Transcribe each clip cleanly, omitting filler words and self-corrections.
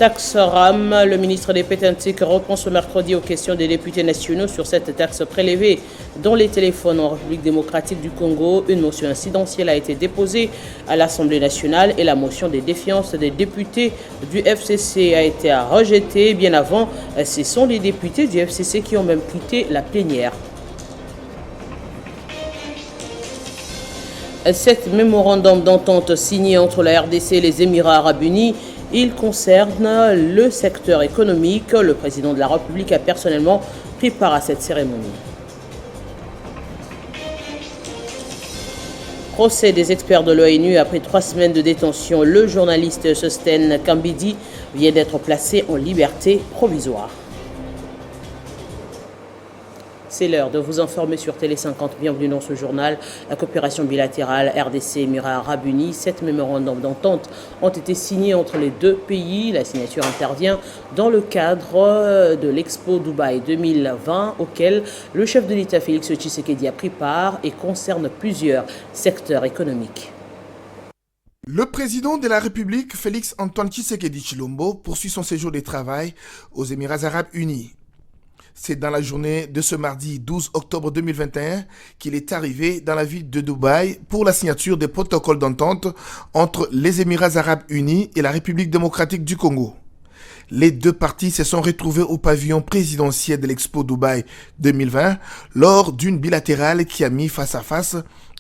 taxe RAM, le ministre des Pétantiques répond ce mercredi aux questions des députés nationaux sur cette taxe prélevée dans les téléphones en République démocratique du Congo. Une motion incidentielle a été déposée à l'Assemblée nationale et la motion de défiance des députés du FCC a été rejetée. Bien avant, ce sont les députés du FCC qui ont même quitté la plénière. Cet mémorandum d'entente signé entre la RDC et les Émirats arabes unis, il concerne le secteur économique. Le président de la République a personnellement pris part à cette cérémonie. Procès des experts de l'ONU après 3 semaines de détention. Le journaliste Sosten Kambidi vient d'être placé en liberté provisoire. C'est l'heure de vous informer sur Télé 50. Bienvenue dans ce journal. La coopération bilatérale RDC-Émirats arabes unis, 7 mémorandums d'entente ont été signés entre les deux pays. La signature intervient dans le cadre de l'Expo Dubaï 2020 auquel le chef de l'État Félix Tshisekedi a pris part et concerne plusieurs secteurs économiques. Le président de la République, Félix Antoine Tshisekedi Tshilombo, poursuit son séjour de travail aux Émirats arabes unis. C'est dans la journée de ce mardi 12 octobre 2021 qu'il est arrivé dans la ville de Dubaï pour la signature des protocoles d'entente entre les Émirats arabes unis et la République démocratique du Congo. Les deux parties se sont retrouvées au pavillon présidentiel de l'Expo Dubaï 2020 lors d'une bilatérale qui a mis face à face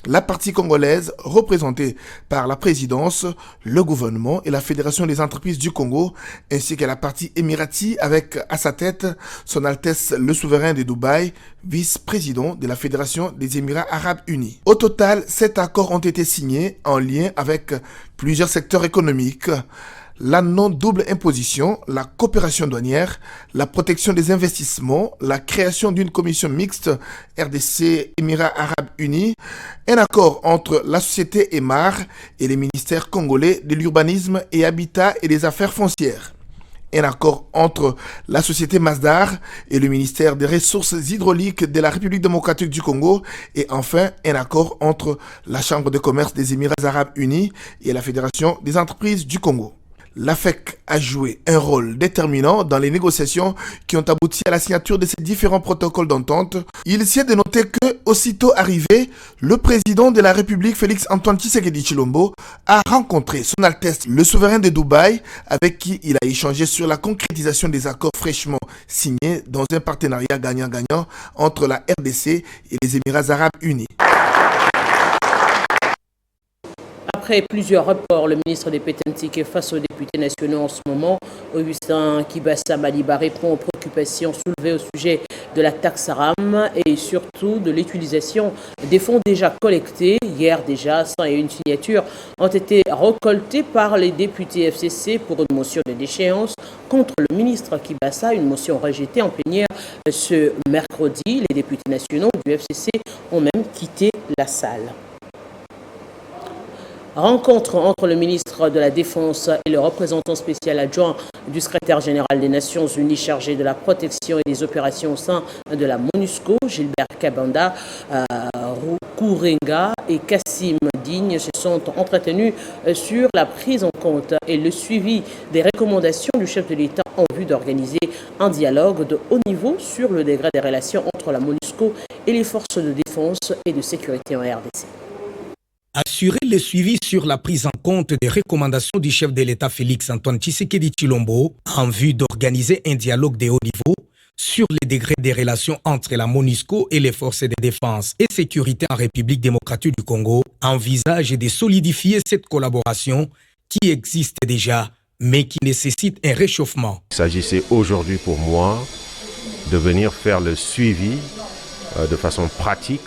la partie congolaise représentée par la présidence, le gouvernement et la Fédération des entreprises du Congo, ainsi que la partie émirati avec à sa tête son Altesse le souverain de Dubaï, vice-président de la Fédération des Émirats arabes unis. Au total, 7 accords ont été signés en lien avec plusieurs secteurs économiques. La non-double imposition, la coopération douanière, la protection des investissements, la création d'une commission mixte RDC-Émirats arabes unis, un accord entre la société EMAR et les ministères congolais de l'urbanisme et habitat et des affaires foncières, un accord entre la société Masdar et le ministère des Ressources hydrauliques de la République démocratique du Congo et enfin un accord entre la Chambre de commerce des Émirats arabes unis et la Fédération des entreprises du Congo. L'AFEC a joué un rôle déterminant dans les négociations qui ont abouti à la signature de ces différents protocoles d'entente. Il s'y est de noter que, aussitôt arrivé, le président de la République, Félix Antoine Tshisekedi Tshilombo, a rencontré son Altesse le souverain de Dubaï, avec qui il a échangé sur la concrétisation des accords fraîchement signés dans un partenariat gagnant-gagnant entre la RDC et les Émirats arabes unis. Après plusieurs rapports, le ministre des Pétantiques est face aux députés nationaux en ce moment. Augustin Kibassa Maliba répond aux préoccupations soulevées au sujet de la taxe RAM et surtout de l'utilisation des fonds déjà collectés. Hier déjà, 101 signatures ont été récoltées par les députés FCC pour une motion de déchéance contre le ministre Kibassa, une motion rejetée en plénière ce mercredi. Les députés nationaux du FCC ont même quitté la salle. Rencontre entre le ministre de la Défense et le représentant spécial adjoint du secrétaire général des Nations Unies chargé de la protection et des opérations au sein de la MONUSCO, Gilbert Kabanda, Kourenga et Kassim Digne se sont entretenus sur la prise en compte et le suivi des recommandations du chef de l'État en vue d'organiser un dialogue de haut niveau sur le degré des relations entre la MONUSCO et les forces de défense et de sécurité en RDC. Assurer le suivi sur la prise en compte des recommandations du chef de l'État Félix Antoine Tshisekedi Tshilombo en vue d'organiser un dialogue de haut niveau sur les degrés des relations entre la MONUSCO et les forces de défense et sécurité en République démocratique du Congo envisage de solidifier cette collaboration qui existe déjà mais qui nécessite un réchauffement. Il s'agissait aujourd'hui pour moi de venir faire le suivi de façon pratique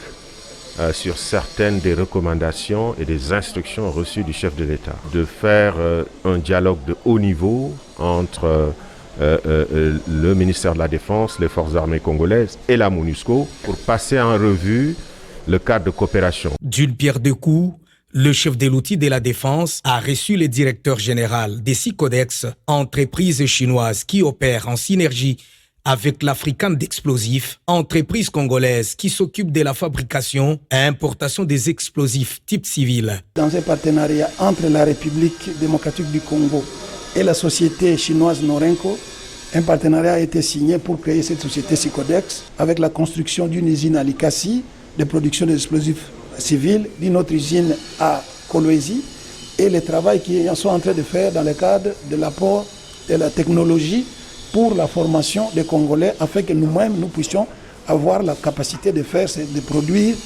sur certaines des recommandations et des instructions reçues du chef de l'État. De faire un dialogue de haut niveau entre le ministère de la Défense, les forces armées congolaises et la MONUSCO pour passer en revue le cadre de coopération. D'une pierre deux coups, le chef de l'outil de la Défense a reçu le directeur général des SICODEX, entreprise chinoise qui opère en synergie avec l'Africain d'explosifs, entreprise congolaise qui s'occupe de la fabrication et importation des explosifs type civil. Dans un partenariat entre la République démocratique du Congo et la société chinoise Norenco. Un partenariat a été signé pour créer cette société Sicodex avec la construction d'une usine à Likasi de production d'explosifs civils, d'une autre usine à Kolwezi et les travaux qu'ils sont en train de faire dans le cadre de l'apport de la technologie pour la formation des Congolais afin que nous-mêmes nous puissions avoir la capacité de faire, de produire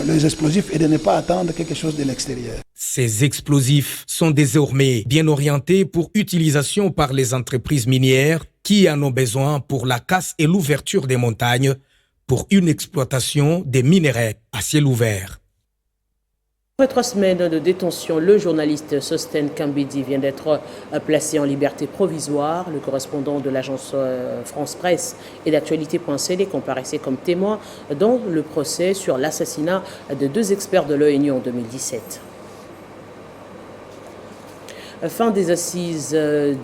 les explosifs et de ne pas attendre quelque chose de l'extérieur. Ces explosifs sont désormais bien orientés pour utilisation par les entreprises minières qui en ont besoin pour la casse et l'ouverture des montagnes pour une exploitation des minerais à ciel ouvert. Après 3 semaines de détention, le journaliste Sosten Kambedi vient d'être placé en liberté provisoire. Le correspondant de l'agence France Presse et d'actualité.cd comparaissait comme témoin dans le procès sur l'assassinat de 2 experts de l'ONU en 2017. Fin des assises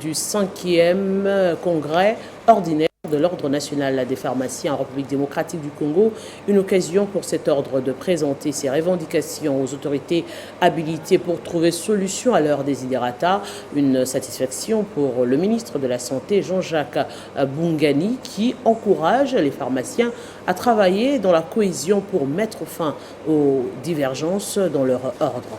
du 5e congrès ordinaire de l'Ordre national des pharmaciens en République démocratique du Congo, une occasion pour cet ordre de présenter ses revendications aux autorités habilitées pour trouver solution à leurs desiderata. Une satisfaction pour le ministre de la Santé, Jean-Jacques Bungani, qui encourage les pharmaciens à travailler dans la cohésion pour mettre fin aux divergences dans leur ordre.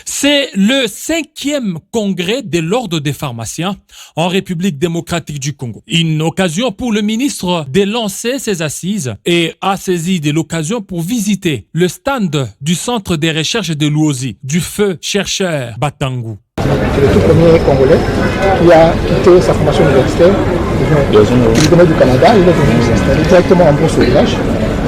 C'est le 5e congrès de l'Ordre des pharmaciens en République démocratique du Congo. Une occasion pour le ministre de lancer ses assises et a saisi de l'occasion pour visiter le stand du centre de recherche de Luozi, du feu chercheur Batangu. C'est le tout premier Congolais qui a quitté sa formation universitaire. Il venait du Canada, il est venu s'installer directement en Bourse au village.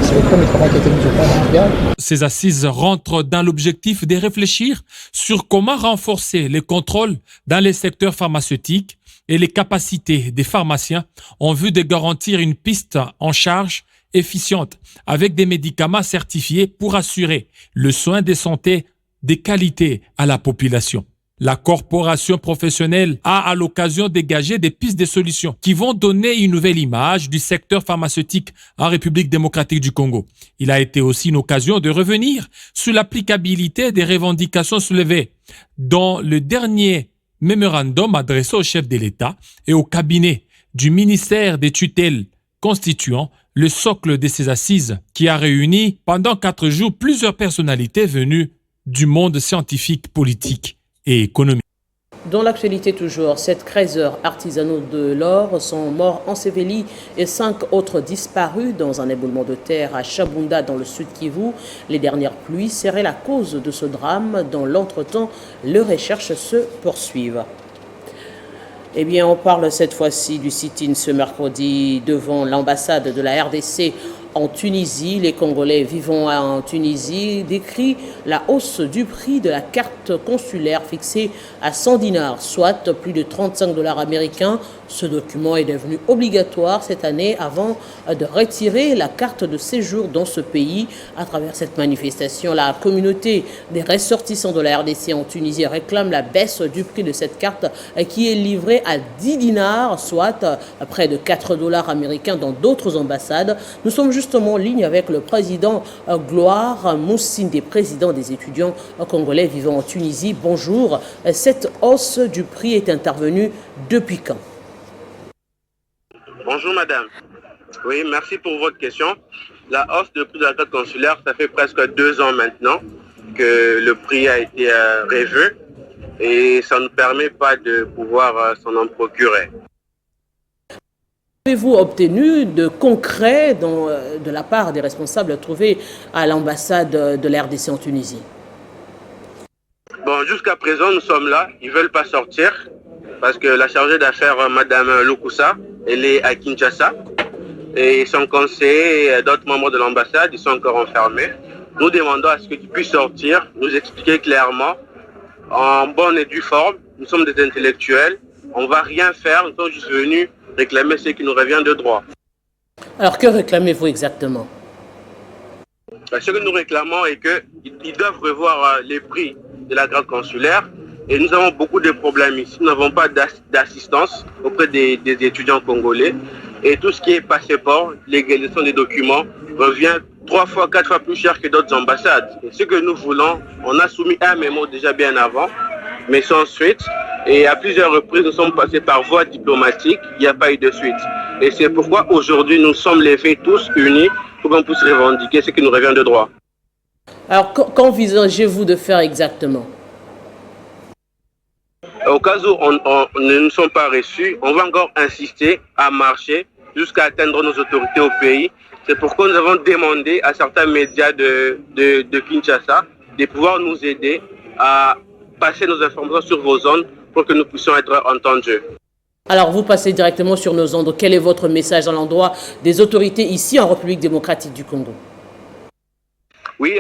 C'est le premier travail qui a été mis au point dans le mondial. Ces assises rentrent dans l'objectif de réfléchir sur comment renforcer les contrôles dans les secteurs pharmaceutiques et les capacités des pharmaciens en vue de garantir une piste en charge efficiente avec des médicaments certifiés pour assurer le soin de santé de qualité à la population. La corporation professionnelle a à l'occasion dégagé des pistes de solutions qui vont donner une nouvelle image du secteur pharmaceutique en République démocratique du Congo. Il a été aussi une occasion de revenir sur l'applicabilité des revendications soulevées dans le dernier mémorandum adressé au chef de l'État et au cabinet du ministère des tutelles constituant le socle de ces assises qui a réuni pendant 4 jours plusieurs personnalités venues du monde scientifique, politique et économique. Dans l'actualité toujours, 7 creuseurs artisanaux de l'or sont morts ensevelis et 5 autres disparus dans un éboulement de terre à Chabunda dans le sud Kivu. Les dernières pluies seraient la cause de ce drame. Dans l'entretemps, les recherches se poursuivent. Eh bien, on parle cette fois-ci du sit-in ce mercredi devant l'ambassade de la RDC en Tunisie. Les Congolais vivant en Tunisie décrient la hausse du prix de la carte consulaire fixée à 100 dinars, soit plus de 35 $ américains. Ce document est devenu obligatoire cette année avant de retirer la carte de séjour dans ce pays. À travers cette manifestation, la communauté des ressortissants de la RDC en Tunisie réclame la baisse du prix de cette carte qui est livrée à 10 dinars, soit près de 4 $ américains dans d'autres ambassades. Nous sommes justement en ligne avec le président Gloire Moussinde, président des étudiants congolais vivant en Tunisie. Bonjour. Cette hausse du prix est intervenue depuis quand? Bonjour madame. Oui, merci pour votre question. La hausse du prix de la carte consulaire, ça fait presque 2 ans maintenant que le prix a été revu et ça ne permet pas de pouvoir s'en en procurer. Avez-vous obtenu de concret de la part des responsables trouvés à l'ambassade de la RDC en Tunisie? Bon, jusqu'à présent, nous sommes là. Ils ne veulent pas sortir parce que la chargée d'affaires, madame Lukusa, elle est à Kinshasa. Et son conseiller et d'autres membres de l'ambassade, ils sont encore enfermés. Nous demandons à ce que tu puisses sortir, nous expliquer clairement, en bonne et due forme. Nous sommes des intellectuels. On ne va rien faire. Nous sommes juste venus réclamer ce qui nous revient de droit. Alors, que réclamez-vous exactement? Ce que nous réclamons est qu'ils doivent revoir les prix de la carte consulaire. Et nous avons beaucoup de problèmes ici. Nous n'avons pas d'assistance auprès des étudiants congolais. Et tout ce qui est passeport, légalisation des documents, revient 3 fois, 4 fois plus cher que d'autres ambassades. Et ce que nous voulons, on a soumis un mémo déjà bien avant, mais sans suite. Et à plusieurs reprises, nous sommes passés par voie diplomatique, il n'y a pas eu de suite. Et c'est pourquoi aujourd'hui, nous sommes levés tous unis pour qu'on puisse revendiquer ce qui nous revient de droit. Alors, qu'envisagez-vous de faire exactement? Au cas où nous ne sommes pas reçus, on va encore insister à marcher jusqu'à atteindre nos autorités au pays. C'est pourquoi nous avons demandé à certains médias de Kinshasa de pouvoir nous aider à passer nos informations sur vos zones pour que nous puissions être entendus. Alors, vous passez directement sur nos ondes. Quel est votre message à l'endroit des autorités ici en République démocratique du Congo? Oui,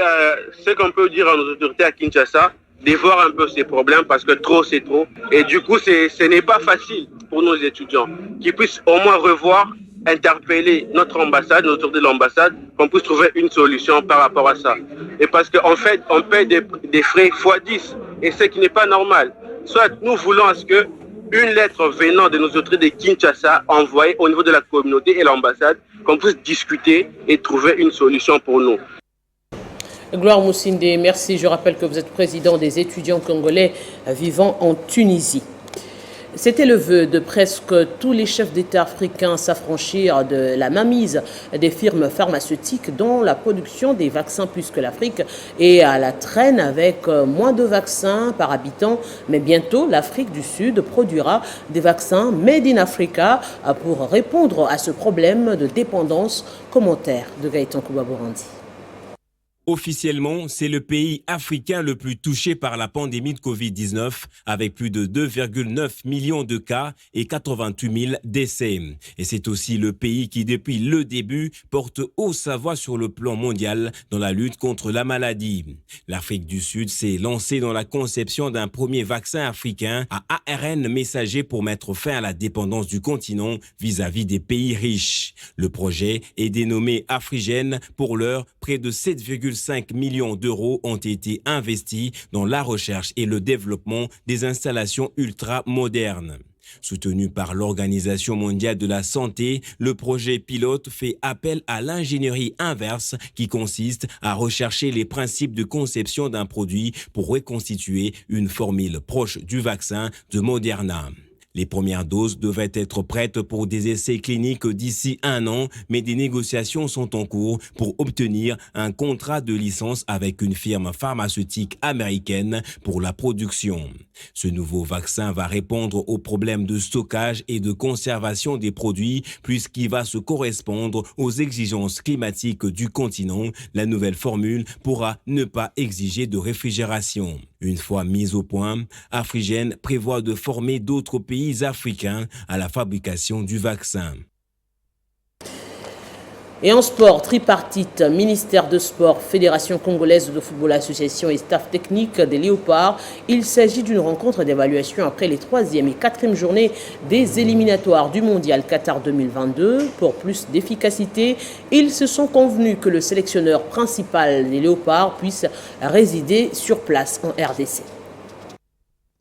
ce qu'on peut dire à nos autorités à Kinshasa, de voir un peu ces problèmes parce que trop c'est trop. Et du coup, ce n'est pas facile pour nos étudiants qui puissent au moins revoir, interpeller notre ambassade, notre autorité de l'ambassade, qu'on puisse trouver une solution par rapport à ça. Et parce qu'en fait, on paye des frais x10 et ce qui n'est pas normal. Soit nous voulons à ce que une lettre venant de nos autorités de Kinshasa envoyée au niveau de la communauté et l'ambassade, qu'on puisse discuter et trouver une solution pour nous. Gloire Moussinde, merci. Je rappelle que vous êtes président des étudiants congolais vivant en Tunisie. C'était le vœu de presque tous les chefs d'État africains s'affranchir de la mainmise des firmes pharmaceutiques dans la production des vaccins, puisque l'Afrique est à la traîne avec moins de vaccins par habitant. Mais bientôt, l'Afrique du Sud produira des vaccins Made in Africa pour répondre à ce problème de dépendance. Commentaire de Gaëtan Koubaborandi. Officiellement, c'est le pays africain le plus touché par la pandémie de Covid-19, avec plus de 2,9 millions de cas et 88 000 décès. Et c'est aussi le pays qui, depuis le début, porte haut sa voix sur le plan mondial dans la lutte contre la maladie. L'Afrique du Sud s'est lancée dans la conception d'un premier vaccin africain à ARN messager pour mettre fin à la dépendance du continent vis-à-vis des pays riches. Le projet est dénommé Afrigène. Pour l'heure, près de 7,5 millions d'euros ont été investis dans la recherche et le développement des installations ultra-modernes. Soutenu par l'Organisation mondiale de la santé, le projet pilote fait appel à l'ingénierie inverse qui consiste à rechercher les principes de conception d'un produit pour reconstituer une formule proche du vaccin de Moderna. Les premières doses devraient être prêtes pour des essais cliniques d'ici 1 an, mais des négociations sont en cours pour obtenir un contrat de licence avec une firme pharmaceutique américaine pour la production. Ce nouveau vaccin va répondre aux problèmes de stockage et de conservation des produits puisqu'il va se correspondre aux exigences climatiques du continent. La nouvelle formule pourra ne pas exiger de réfrigération. Une fois mise au point, Afrigène prévoit de former d'autres pays africains à la fabrication du vaccin. Et en sport, tripartite, ministère de Sport, Fédération congolaise de football, association et staff technique des Léopards. Il s'agit d'une rencontre d'évaluation après les 3e et 4e journées des éliminatoires du Mondial Qatar 2022. Pour plus d'efficacité, ils se sont convenus que le sélectionneur principal des Léopards puisse résider sur place en RDC.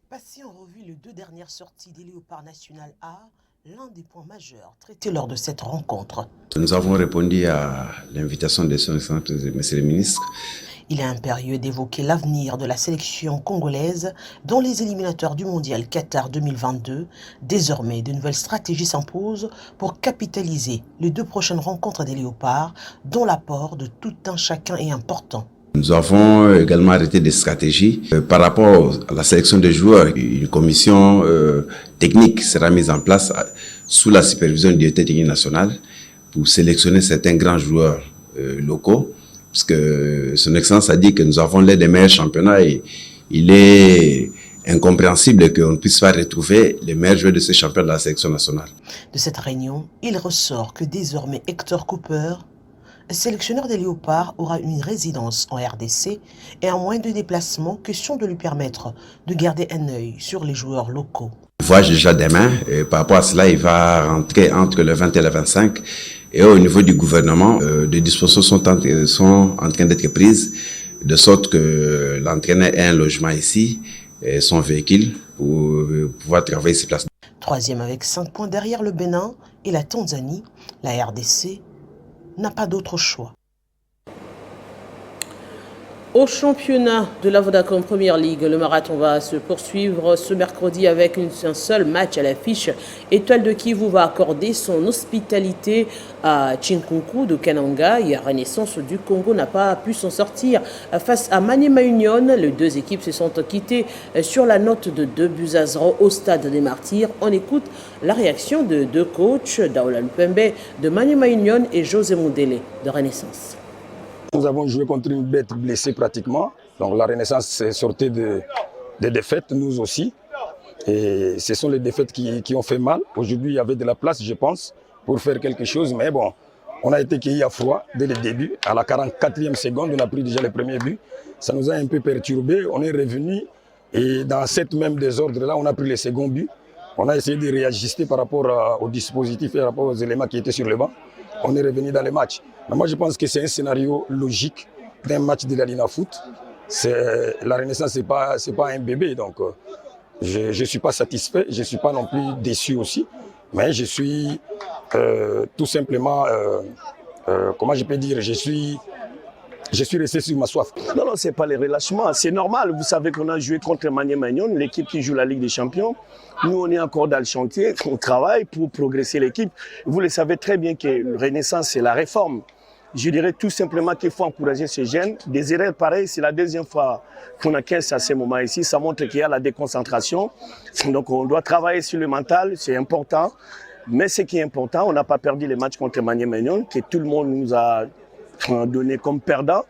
Passez en revue les 2 dernières sorties des Léopards National A. L'un des points majeurs traités lors de cette rencontre. Nous avons répondu à l'invitation de son excellence, monsieur le ministre. Il est impérieux d'évoquer l'avenir de la sélection congolaise dans les éliminatoires du Mondial Qatar 2022. Désormais, de nouvelles stratégies s'imposent pour capitaliser les 2 prochaines rencontres des Léopards, dont l'apport de tout un chacun est important. Nous avons également arrêté des stratégies. Par rapport à la sélection des joueurs, une commission technique sera mise en place sous la supervision du directeur technique national pour sélectionner certains grands joueurs locaux. Parce que son excellence a dit que nous avons l'un des meilleurs championnats et il est incompréhensible qu'on ne puisse pas retrouver les meilleurs joueurs de ces championnats de la sélection nationale. De cette réunion, il ressort que désormais Hector Cooper, sélectionneur des Léopards, aura une résidence en RDC et un moyen de déplacement, question de lui permettre de garder un œil sur les joueurs locaux. Il voyage déjà demain et par rapport à cela, il va rentrer entre le 20 et le 25. Et au niveau du gouvernement, des dispositions sont en train d'être prises, de sorte que l'entraîneur ait un logement ici et son véhicule pour pouvoir travailler sur place. 3e avec 5 points derrière le Bénin et la Tanzanie, la RDC n'a pas d'autre choix. Au championnat de la Vodacom Première Ligue, le marathon va se poursuivre ce mercredi avec un seul match à l'affiche. Étoile de Kivu va accorder son hospitalité à Chinkunku de Kananga. Et Renaissance du Congo n'a pas pu s'en sortir face à Maniema Union. Les deux équipes se sont quittées sur la note de 2-0 au stade des Martyrs. On écoute la réaction de deux coachs, Daoula Lupembe de Maniema Union et José Moudele de Renaissance. Nous avons joué contre une bête blessée pratiquement. Donc la Renaissance s'est sortie des défaites, nous aussi. Et ce sont les défaites qui ont fait mal. Aujourd'hui, il y avait de la place, je pense, pour faire quelque chose. Mais bon, on a été cueillis à froid dès le début. À la 44e seconde, on a pris déjà le premier but. Ça nous a un peu perturbés. On est revenu et dans cette même désordre-là, on a pris le second but. On a essayé de réajuster par rapport au dispositif et par rapport aux éléments qui étaient sur le banc. On est revenu dans les matchs. Mais moi, je pense que c'est un scénario logique d'un match de la Lina Foot. La Renaissance, ce n'est pas un bébé. Donc, je ne suis pas satisfait. Je ne suis pas non plus déçu aussi. Mais je suis tout simplement, comment je peux dire, je suis resté sur ma soif. Non, ce n'est pas les relâchements. C'est normal. Vous savez qu'on a joué contre Maniema Union, l'équipe qui joue la Ligue des Champions. Nous, on est encore dans le chantier. On travaille pour progresser l'équipe. Vous le savez très bien que Renaissance, c'est la réforme. Je dirais tout simplement qu'il faut encourager ces jeunes. Des erreurs pareilles, c'est la deuxième fois qu'on a 15 à ce moment ici. Ça montre qu'il y a la déconcentration. Donc, on doit travailler sur le mental. C'est important. Mais ce qui est important, on n'a pas perdu les matchs contre Maniema Union, que tout le monde nous a donné comme perdant.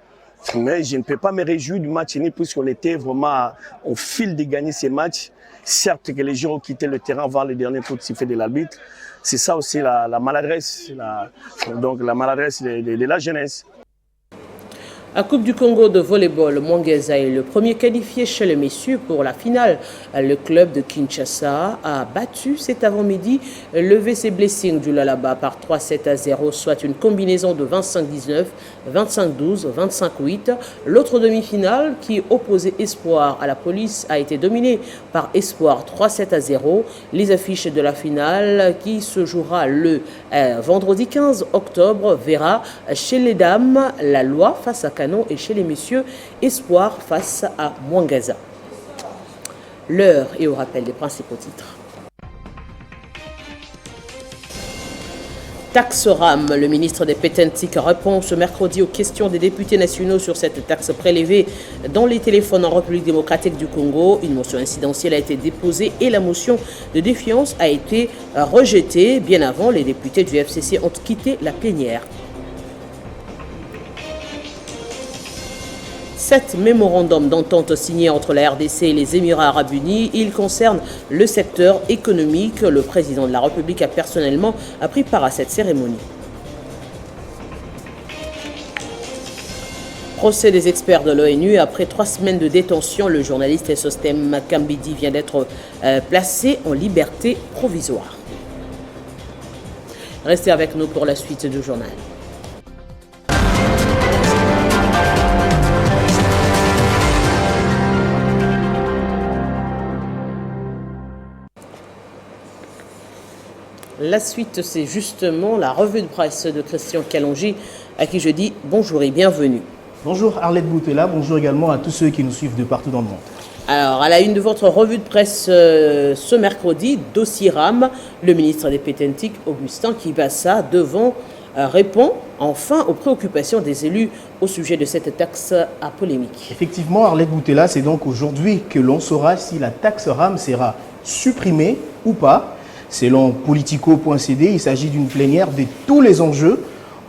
Mais je ne peux pas me réjouir du match ni puisqu'on était vraiment au fil de gagner ces matchs. Certes que les gens ont quitté le terrain avant le dernier coup de sifflet de l'arbitre. C'est ça aussi la maladresse, la maladresse de la jeunesse. La Coupe du Congo de volleyball, Mwangeza est le premier qualifié chez les messieurs pour la finale. Le club de Kinshasa a battu cet avant-midi le VC Blessing du Lalaba par 3-7-0, soit une combinaison de 25-19, 25-12, 25-8. L'autre demi-finale qui opposait Espoir à la Police a été dominée par Espoir 3-7-0. Les affiches de la finale qui se jouera le vendredi 15 octobre verra chez les dames la Loi face à et chez les messieurs, Espoir face à Mwangeza. L'heure est au rappel des principaux titres. Taxe RAM, le ministre des Pétentique répond ce mercredi aux questions des députés nationaux sur cette taxe prélevée dans les téléphones en République démocratique du Congo. Une motion incidentielle a été déposée et la motion de défiance a été rejetée. Bien avant, les députés du FCC ont quitté la plénière. 7 mémorandums d'entente signés entre la RDC et les Émirats arabes unis. Ils concernent le secteur économique. Le président de la République a personnellement pris part à cette cérémonie. Procès des experts de l'ONU. Après 3 semaines de détention, le journaliste Sostem Kambidi vient d'être placé en liberté provisoire. Restez avec nous pour la suite du journal. La suite, c'est justement la revue de presse de Christian Kalonji, à qui je dis bonjour et bienvenue. Bonjour Arlette Boutella, bonjour également à tous ceux qui nous suivent de partout dans le monde. Alors, à la une de votre revue de presse ce mercredi, dossier RAM, le ministre des Pétentique, Augustin Kibassa, répond enfin aux préoccupations des élus au sujet de cette taxe à polémique. Effectivement, Arlette Boutella, c'est donc aujourd'hui que l'on saura si la taxe RAM sera supprimée ou pas. Selon Politico.cd, il s'agit d'une plénière de tous les enjeux,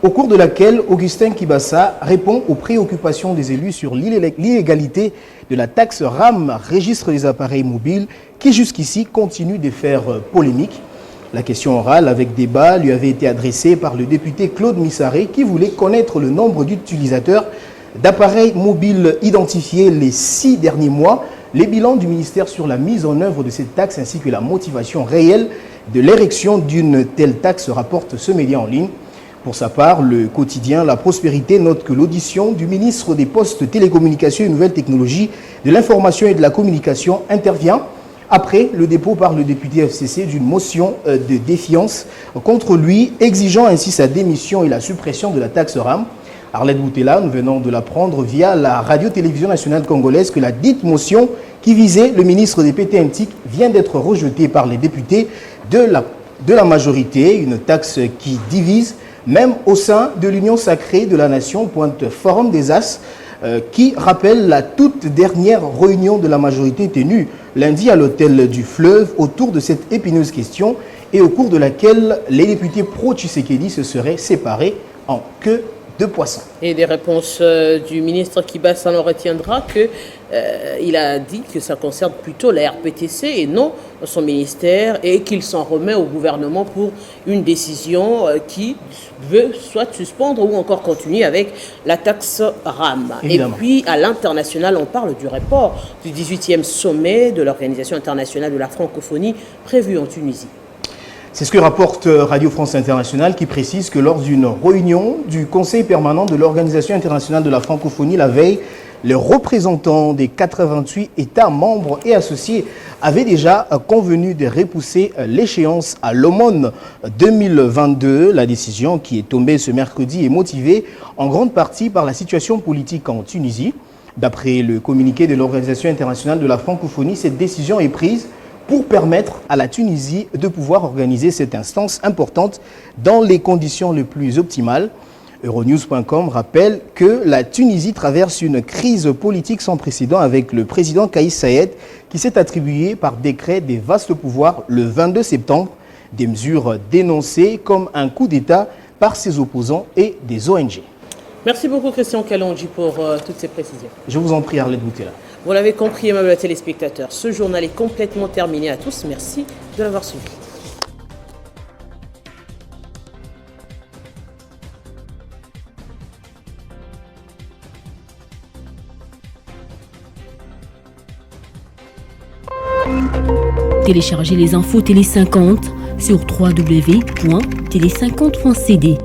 au cours de laquelle Augustin Kibassa répond aux préoccupations des élus sur l'illégalité de la taxe RAM, registre des appareils mobiles, qui jusqu'ici continue de faire polémique. La question orale avec débat lui avait été adressée par le député Claude Missaré, qui voulait connaître le nombre d'utilisateurs d'appareils mobiles identifiés les 6 derniers mois, les bilans du ministère sur la mise en œuvre de cette taxe ainsi que la motivation réelle de l'érection d'une telle taxe, rapporte ce média en ligne. Pour sa part, le quotidien La Prospérité note que l'audition du ministre des Postes, Télécommunications et Nouvelles Technologies, de l'Information et de la Communication intervient après le dépôt par le député FCC d'une motion de défiance contre lui, exigeant ainsi sa démission et la suppression de la taxe RAM. Arlette Boutella, nous venons de l'apprendre via la radio-télévision nationale congolaise que la dite motion qui visait le ministre des PTNTIC vient d'être rejetée par les députés de la majorité, une taxe qui divise même au sein de l'Union sacrée de la nation, pointe Forum des As, qui rappelle la toute dernière réunion de la majorité tenue lundi à l'hôtel du Fleuve autour de cette épineuse question et au cours de laquelle les députés pro-Tshisekedi se seraient séparés en queue de poisson. Et des réponses du ministre Kibassa en retiendra qu'il a dit que ça concerne plutôt la RPTC et non son ministère et qu'il s'en remet au gouvernement pour une décision qui veut soit suspendre ou encore continuer avec la taxe RAM. Évidemment. Et puis à l'international, on parle du report du 18e sommet de l'Organisation internationale de la francophonie prévu en Tunisie. C'est ce que rapporte Radio France Internationale qui précise que lors d'une réunion du Conseil permanent de l'Organisation internationale de la francophonie la veille, les représentants des 88 États membres et associés avaient déjà convenu de repousser l'échéance à l'aumône 2022. La décision qui est tombée ce mercredi est motivée en grande partie par la situation politique en Tunisie. D'après le communiqué de l'Organisation internationale de la francophonie, cette décision est prise pour permettre à la Tunisie de pouvoir organiser cette instance importante dans les conditions les plus optimales. Euronews.com rappelle que la Tunisie traverse une crise politique sans précédent avec le président Kais Saied qui s'est attribué par décret des vastes pouvoirs le 22 septembre, des mesures dénoncées comme un coup d'État par ses opposants et des ONG. Merci beaucoup Christian Kalonji pour toutes ces précisions. Je vous en prie Arlette Boutella. Vous l'avez compris, aimables téléspectateurs, ce journal est complètement terminé à tous. Merci de l'avoir suivi. Téléchargez les infos Télé 50 sur www.télé50.cd.